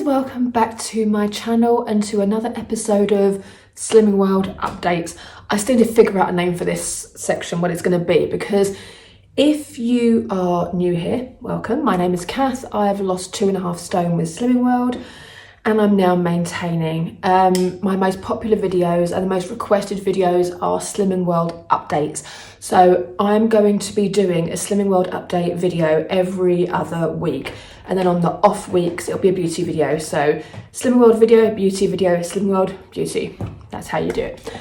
welcome back to my channel and to another episode of Slimming World Updates. I still need to figure out a name for this section, what it's going to be, because if you are new here, welcome. My name is Kath. I've lost 2.5 stone with Slimming World and I'm now maintaining. My most popular videos and the most requested videos are Slimming World updates. So I'm going to be doing a Slimming World update video every other week. And then on the off weeks, it'll be a beauty video. So Slimming World video, beauty video, Slimming World, beauty. That's how you do it.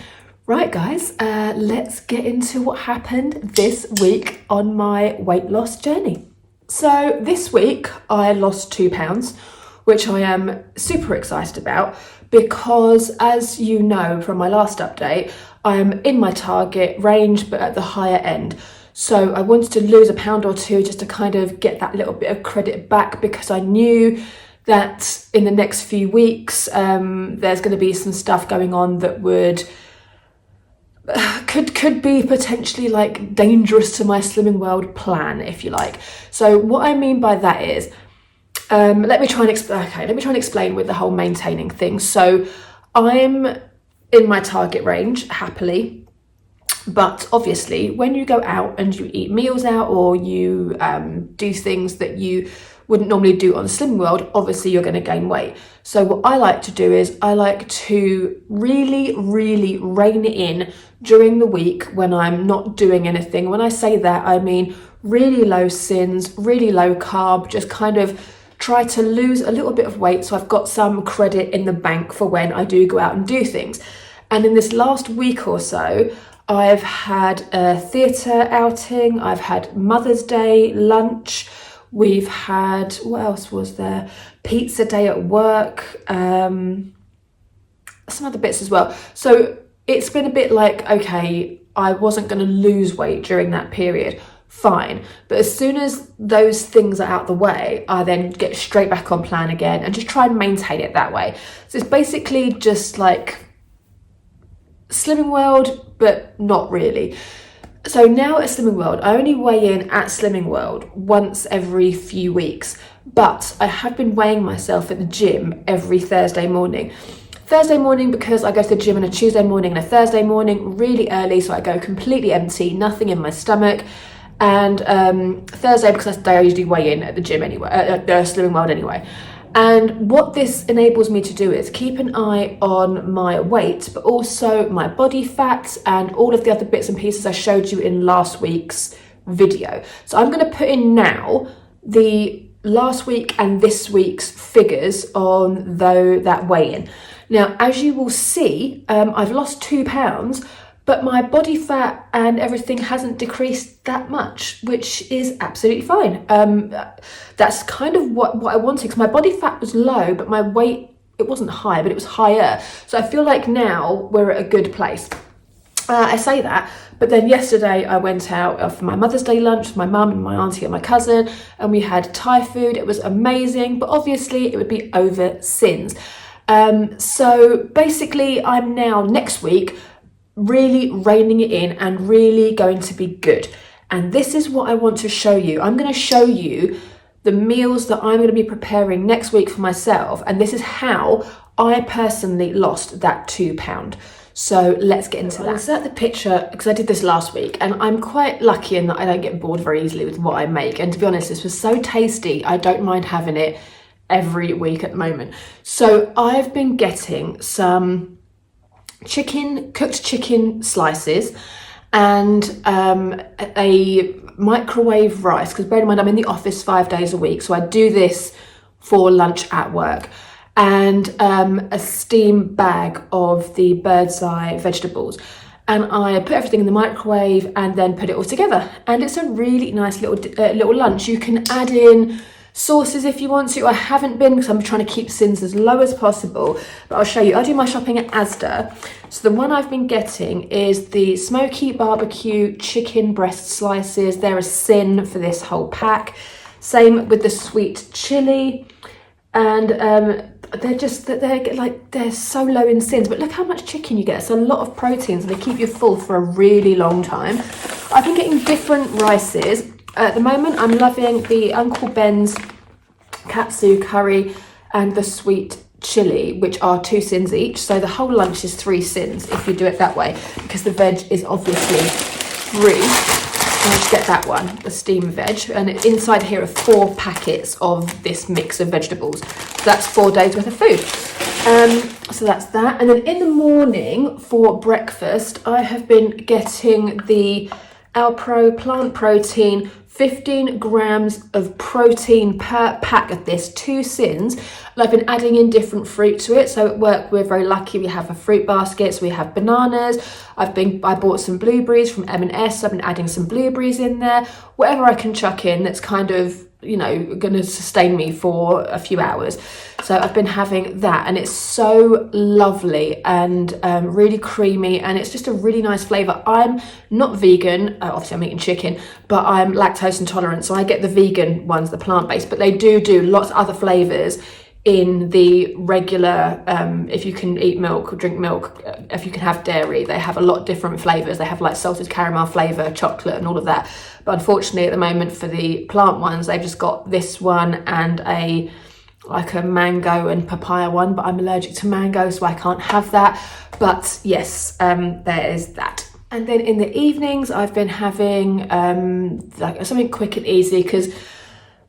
Right guys, let's get into what happened this week on my weight loss journey. So this week I lost 2 pounds, which I am super excited about because, as you know from my last update, I am in my target range but at the higher end. So I wanted to lose a pound or two just to kind of get that little bit of credit back, because I knew that in the next few weeks there's going to be some stuff going on that would could be potentially like dangerous to my Slimming World plan, if you like. So what I mean by that is, let me try and explain with the whole maintaining thing. So I'm in my target range happily. But obviously, when you go out and you eat meals out or you do things that you wouldn't normally do on Slimming World, obviously you're going to gain weight. So what I like to do is I like to really rein it in during the week when I'm not doing anything. When I say that, I mean really low sins, really low carb, just kind of try to lose a little bit of weight so I've got some credit in the bank for when I do go out and do things. And in this last week or so, I've had a theatre outing, I've had Mother's Day lunch, we've had, what else was there? Pizza day at work, some other bits as well. So it's been a bit like, okay, I wasn't going to lose weight during that period, fine. But as soon as those things are out the way, I then get straight back on plan again and just try and maintain it that way. So it's basically just like Slimming World, but not really. So now at Slimming World, I only weigh in at Slimming World once every few weeks, but I have been weighing myself at the gym every Thursday morning. Thursday morning because I go to the gym on a Tuesday morning and a Thursday morning really early, so I go completely empty, nothing in my stomach. And Thursday because that's the day I usually weigh in at the gym anyway, at Slimming World anyway. And what this enables me to do is keep an eye on my weight, but also my body fat and all of the other bits and pieces I showed you in last week's video. So I'm going to put in now the last week and this week's figures on that weigh-in. Now, as you will see, I've lost 2 pounds, but my body fat and everything hasn't decreased that much, which is absolutely fine. That's kind of what I wanted, because my body fat was low, but my weight, it wasn't high, but it was higher. So I feel like now we're at a good place. I say that, but then yesterday I went out for my Mother's Day lunch with my mum and my auntie and my cousin, and we had Thai food. It was amazing, but obviously it would be over sins. So basically I'm now next week really reining it in and really going to be good. And this is what I want to show you. I'm going to show you the meals that I'm going to be preparing next week for myself, and this is how I personally lost that 2 pound. So let's get into that. I'll insert the picture because I did this last week, and I'm quite lucky in that I don't get bored very easily with what I make. And to be honest, this was so tasty, I don't mind having it every week at the moment. So I've been getting some cooked chicken slices and a microwave rice, because bear in mind I'm in the office 5 days a week, so I do this for lunch at work, and a steam bag of the bird's eye vegetables, and I put everything in the microwave and then put it all together, and it's a really nice little lunch. You can add in sauces if you want to. I haven't been because I'm trying to keep sins as low as possible, but I'll show you. I do my shopping at Asda. So the one I've been getting is the smoky barbecue chicken breast slices. They're a sin for this whole pack. Same with the sweet chili, and they're so low in sins, but look how much chicken you get. It's a lot of proteins and they keep you full for a really long time. I've been getting different rices. At the moment I'm loving the Uncle Ben's katsu curry and the sweet chili, which are 2 sins each. So the whole lunch is 3 sins if you do it that way, because the veg is obviously free. So I just get that one, the steamed veg, and inside here are 4 packets of this mix of vegetables. So that's 4 days worth of food. So that's that. And then in the morning for breakfast, I have been getting the Alpro plant protein, 15 grams of protein per pack of this, 2 sins. And I've been adding in different fruit to it. So at work, we're very lucky. We have a fruit basket. So we have bananas. I bought some blueberries from M&S. I've been adding some blueberries in there. Whatever I can chuck in that's kind of, you know, going to sustain me for a few hours. So I've been having that, and it's so lovely and really creamy, and it's just a really nice flavour. I'm not vegan, obviously I'm eating chicken, but I'm lactose intolerant, so I get the vegan ones, the plant-based, but they do lots of other flavours in the regular, if you can eat milk or drink milk, if you can have dairy, they have a lot of different flavours. They have like salted caramel flavour, chocolate and all of that. But unfortunately at the moment for the plant ones, they've just got this one and a mango and papaya one, but I'm allergic to mango, so I can't have that. But yes, there is that. And then in the evenings, I've been having like something quick and easy, because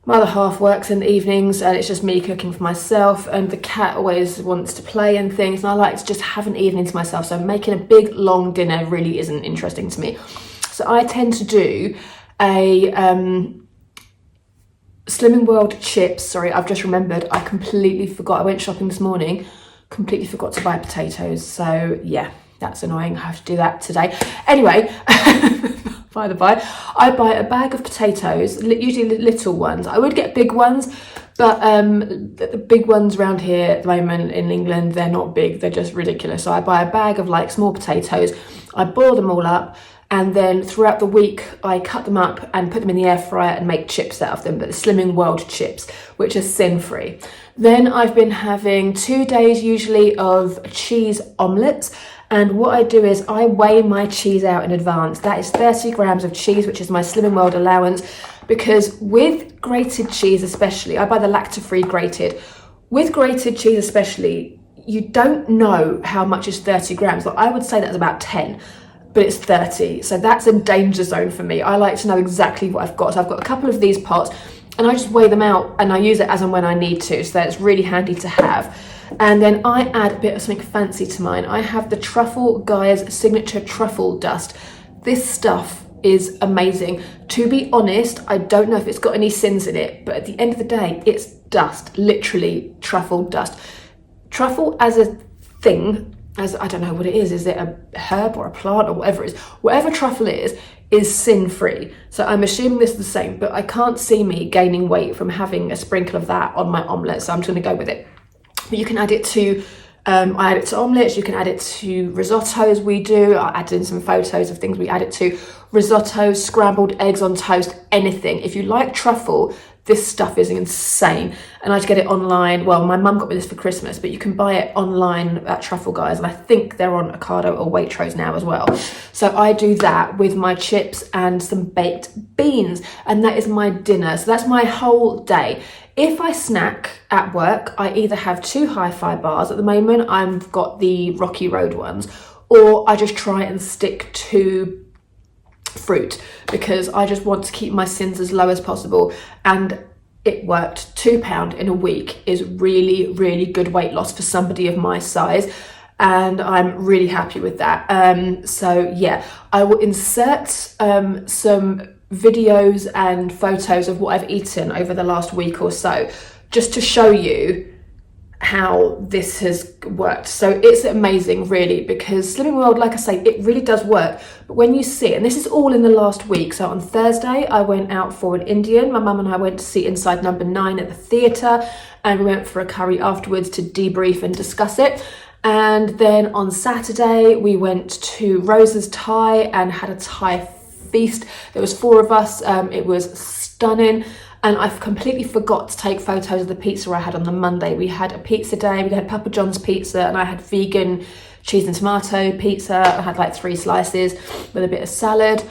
my other half works in the evenings and it's just me cooking for myself, and the cat always wants to play and things, and I like to just have an evening to myself. So making a big long dinner really isn't interesting to me. So I tend to do a Slimming World chips. Sorry, I've just remembered, I completely forgot. I went shopping this morning, completely forgot to buy potatoes. So yeah, that's annoying. I have to do that today. Anyway, by the by, I buy a bag of potatoes, usually little ones. I would get big ones, but the big ones around here at the moment in England, they're not big, they're just ridiculous. So I buy a bag of like small potatoes, I boil them all up, and then throughout the week I cut them up and put them in the air fryer and make chips out of them, but the Slimming World chips, which are sin-free. Then I've been having 2 days usually of cheese omelettes. And what I do is I weigh my cheese out in advance. That is 30 grams of cheese, which is my Slimming World allowance, because with grated cheese especially, I buy the lacto-free grated. With grated cheese especially, you don't know how much is 30 grams. Like I would say that's about 10, but it's 30. So that's a danger zone for me. I like to know exactly what I've got. So I've got a couple of these pots, and I just weigh them out and I use it as and when I need to. So that's really handy to have. And then I add a bit of something fancy to mine. I have the Truffle Guy's signature truffle dust. This stuff is amazing. To be honest, I don't know if it's got any sins in it, but at the end of the day, it's dust, literally truffle dust. Truffle as a thing, as I don't know what it is it a herb or a plant or whatever it is? Whatever truffle is sin-free. So I'm assuming this is the same, but I can't see me gaining weight from having a sprinkle of that on my omelette, so I'm just gonna go with it. But you can add it to, I add it to omelettes, you can add it to risottos we do. I added in some photos of things we add it to. Risottos, scrambled eggs on toast, anything. If you like truffle, this stuff is insane. And I just get it online. Well, my mum got me this for Christmas, but you can buy it online at Truffle Guys, and I think they're on Ocado or Waitrose now as well. So I do that with my chips and some baked beans, and that is my dinner. So that's my whole day. If I snack at work, I either have 2 hi-fi bars. At the moment, I've got the Rocky Road ones, or I just try and stick to fruit, because I just want to keep my sins as low as possible. And it worked. £2 in a week is really, really good weight loss for somebody of my size, and I'm really happy with that. So yeah, I will insert some videos and photos of what I've eaten over the last week or so, just to show you how this has worked. So it's amazing really, because Slimming World, like I say, it really does work. But when you see it, and this is all in the last week, so on Thursday I went out for an Indian. My mum and I went to see Inside Number 9 at the theatre, and we went for a curry afterwards to debrief and discuss it. And then on Saturday we went to Rosa's Thai and had a Thai feast. There was 4 of us. It was stunning. And I completely forgot to take photos of the pizza I had on the Monday. We had a pizza day, we had Papa John's pizza, and I had vegan cheese and tomato pizza. I had like 3 slices with a bit of salad.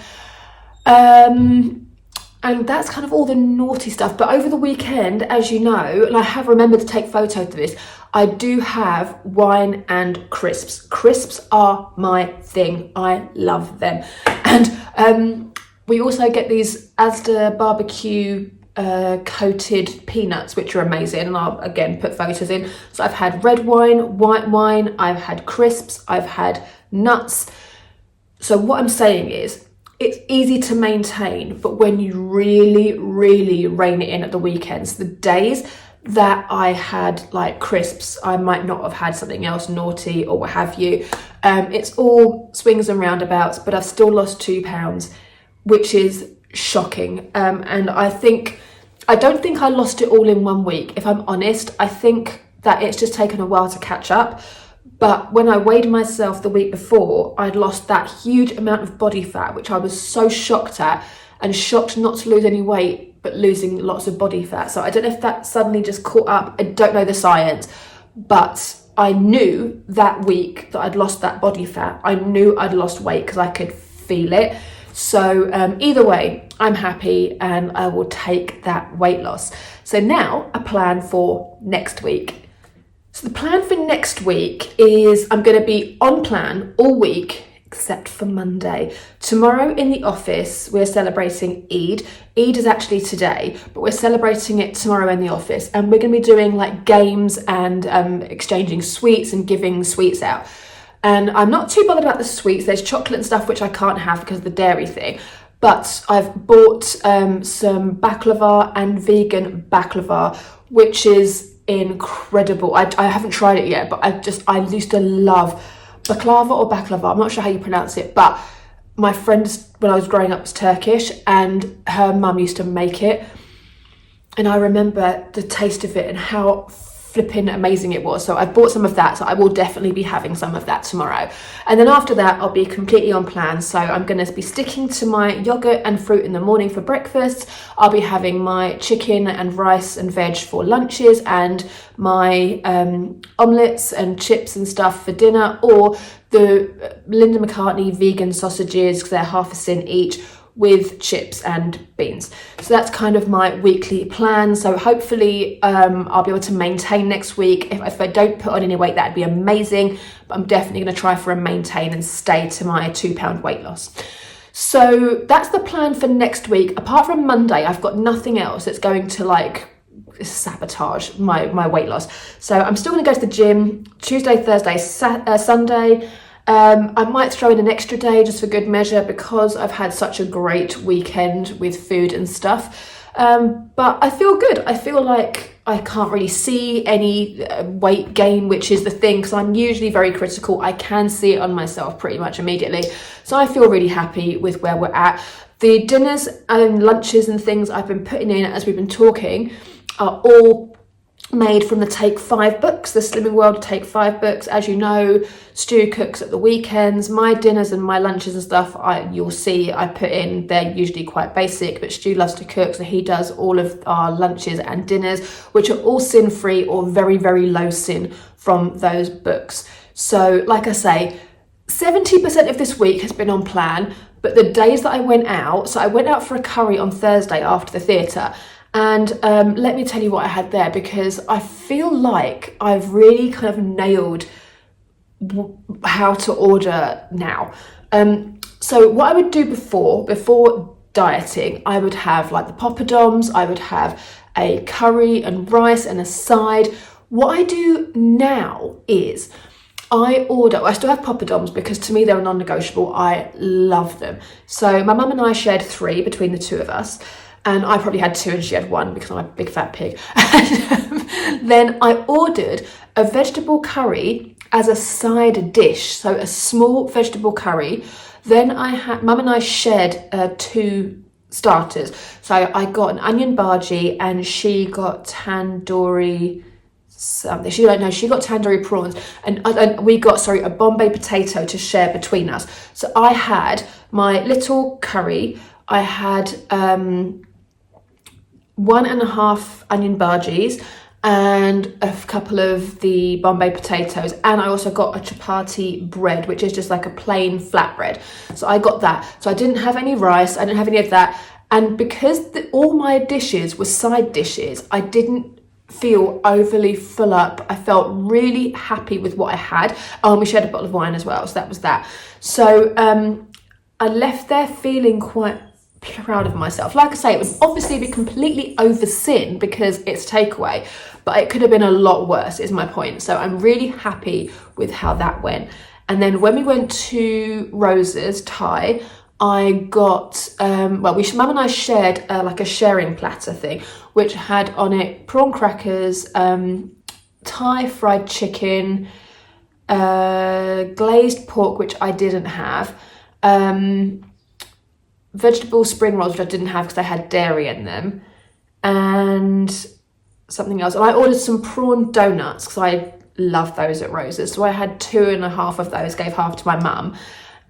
And And that's kind of all the naughty stuff. But over the weekend, as you know, and I have remembered to take photos of this, I do have wine and crisps. Crisps are my thing. I love them. And we also get these Asda barbecue coated peanuts, which are amazing, and I'll again put photos in. So I've had red wine, white wine, I've had crisps, I've had nuts. So what I'm saying is, it's easy to maintain, but when you really, really rein it in at the weekends, the days that I had like crisps, I might not have had something else naughty or what have you. It's all swings and roundabouts, but I've still lost 2 pounds, which is shocking. And I don't think I lost it all in 1 week. If I'm honest, I think that it's just taken a while to catch up. But when I weighed myself the week before, I'd lost that huge amount of body fat, which I was so shocked at, and shocked not to lose any weight, but losing lots of body fat. So I don't know if that suddenly just caught up. I don't know the science, but I knew that week that I'd lost that body fat. I knew I'd lost weight because I could feel it. So either way, I'm happy and I will take that weight loss. So now a plan for next week. So the plan for next week is I'm going to be on plan all week except for Monday. Tomorrow in the office, we're celebrating Eid. Eid is actually today, but we're celebrating it tomorrow in the office. And we're going to be doing like games and exchanging sweets and giving sweets out. And I'm not too bothered about the sweets. There's chocolate and stuff which I can't have because of the dairy thing. But I've bought some baklava and vegan baklava, which is incredible. I haven't tried it yet, but I used to love baklava or baklava. I'm not sure how you pronounce it, but my friend, when I was growing up, was Turkish, and her mum used to make it. And I remember the taste of it and how flipping amazing it was. So I bought some of that, so I will definitely be having some of that tomorrow. And then after that, I'll be completely on plan. So I'm going to be sticking to my yogurt and fruit in the morning for breakfast. I'll be having my chicken and rice and veg for lunches, and my omelettes and chips and stuff for dinner, or the Linda McCartney vegan sausages, because they're half a cent each, with chips and beans. So that's kind of my weekly plan. So hopefully I'll be able to maintain next week. If I don't put on any weight, that'd be amazing, but I'm definitely going to try for a maintain and stay to my 2 pound weight loss. So that's the plan for next week. Apart from Monday, I've got nothing else that's going to like sabotage my weight loss. So I'm still going to go to the gym Tuesday, Thursday, Sunday. I might throw in an extra day just for good measure because I've had such a great weekend with food and stuff. But I feel good. I feel like I can't really see any weight gain, which is the thing, because I'm usually very critical. I can see it on myself pretty much immediately. So I feel really happy with where we're at. The dinners and lunches and things I've been putting in as we've been talking are all made from the Take 5 books, the Slimming World Take 5 books. As you know, Stu cooks at the weekends. My dinners and my lunches and stuff, you'll see I put in, they're usually quite basic, but Stu loves to cook, so he does all of our lunches and dinners, which are all sin-free or very, very low sin from those books. So like I say, 70% of this week has been on plan, but the days that I went out, so I went out for a curry on Thursday after the theatre. And let me tell you what I had there, because I feel like I've really kind of nailed how to order now. So what I would do before dieting, I would have like the poppadoms, I would have a curry and rice and a side. What I do now is I still have poppadoms because to me they're a non-negotiable. I love them. So my mum and I shared 3 between the 2 of us. And I probably had 2 and she had 1 because I'm a big fat pig. And then I ordered a vegetable curry as a side dish. So a small vegetable curry. Then Mum and I shared 2 starters. So I got an onion bhaji and she got tandoori something. She got tandoori prawns. And we got, a Bombay potato to share between us. So I had my little curry. I had 1.5 onion bhajis and a couple of the Bombay potatoes, and I also got a chapati bread, which is just like a plain flatbread. So I got that. So I didn't have any rice, I didn't have any of that, And because all my dishes were side dishes, I didn't feel overly full up. I felt really happy with what I had. Oh, and we shared a bottle of wine as well, so that was that. So I left there feeling quite proud of myself. Like I say, it would obviously be completely over sin because it's takeaway, but it could have been a lot worse is my point. So I'm really happy with how that went. And then when we went to Rose's Thai, I got Mum and I shared like a sharing platter thing, which had on it prawn crackers, Thai fried chicken, glazed pork, which I didn't have, vegetable spring rolls, which I didn't have because they had dairy in them, and something else. And I ordered some prawn donuts because I love those at Rose's. So I had 2.5 of those, gave half to my mum.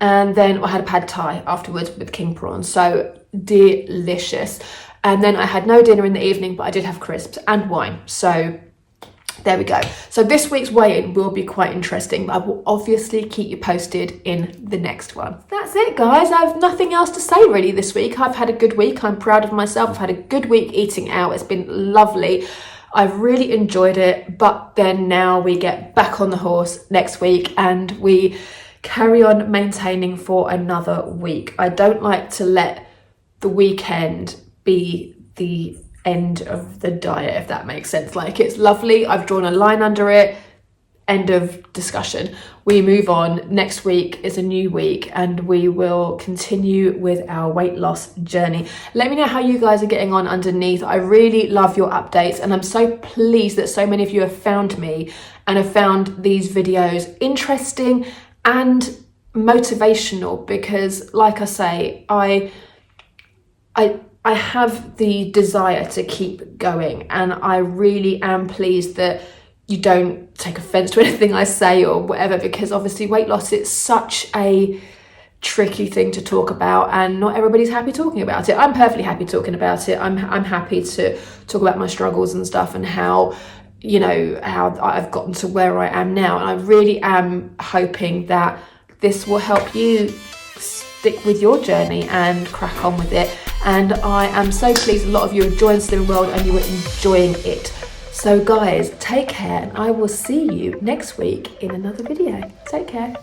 And then I had a pad thai afterwards with king prawns. So delicious. And then I had no dinner in the evening, but I did have crisps and wine. So there we go. So this week's weigh-in will be quite interesting, but I will obviously keep you posted in the next one. That's it, guys. I have nothing else to say really this week. I've had a good week. I'm proud of myself. I've had a good week eating out. It's been lovely. I've really enjoyed it. But then now we get back on the horse next week and we carry on maintaining for another week. I don't like to let the weekend be the end of the diet, if that makes sense. Like, it's lovely, I've drawn a line under it, end of discussion. We move on. Next week is a new week and we will continue with our weight loss journey. Let me know how you guys are getting on underneath. I really love your updates and I'm so pleased that so many of you have found me and have found these videos interesting and motivational, because like I say, I have the desire to keep going, and I really am pleased that you don't take offense to anything I say or whatever, because obviously weight loss, it's such a tricky thing to talk about and not everybody's happy talking about it. I'm perfectly happy talking about it. I'm happy to talk about my struggles and stuff and how, you know, how I've gotten to where I am now. And I really am hoping that this will help you stick with your journey and crack on with it. And I am so pleased a lot of you have joined Slimming World and you are enjoying it. So guys, take care and I will see you next week in another video. Take care.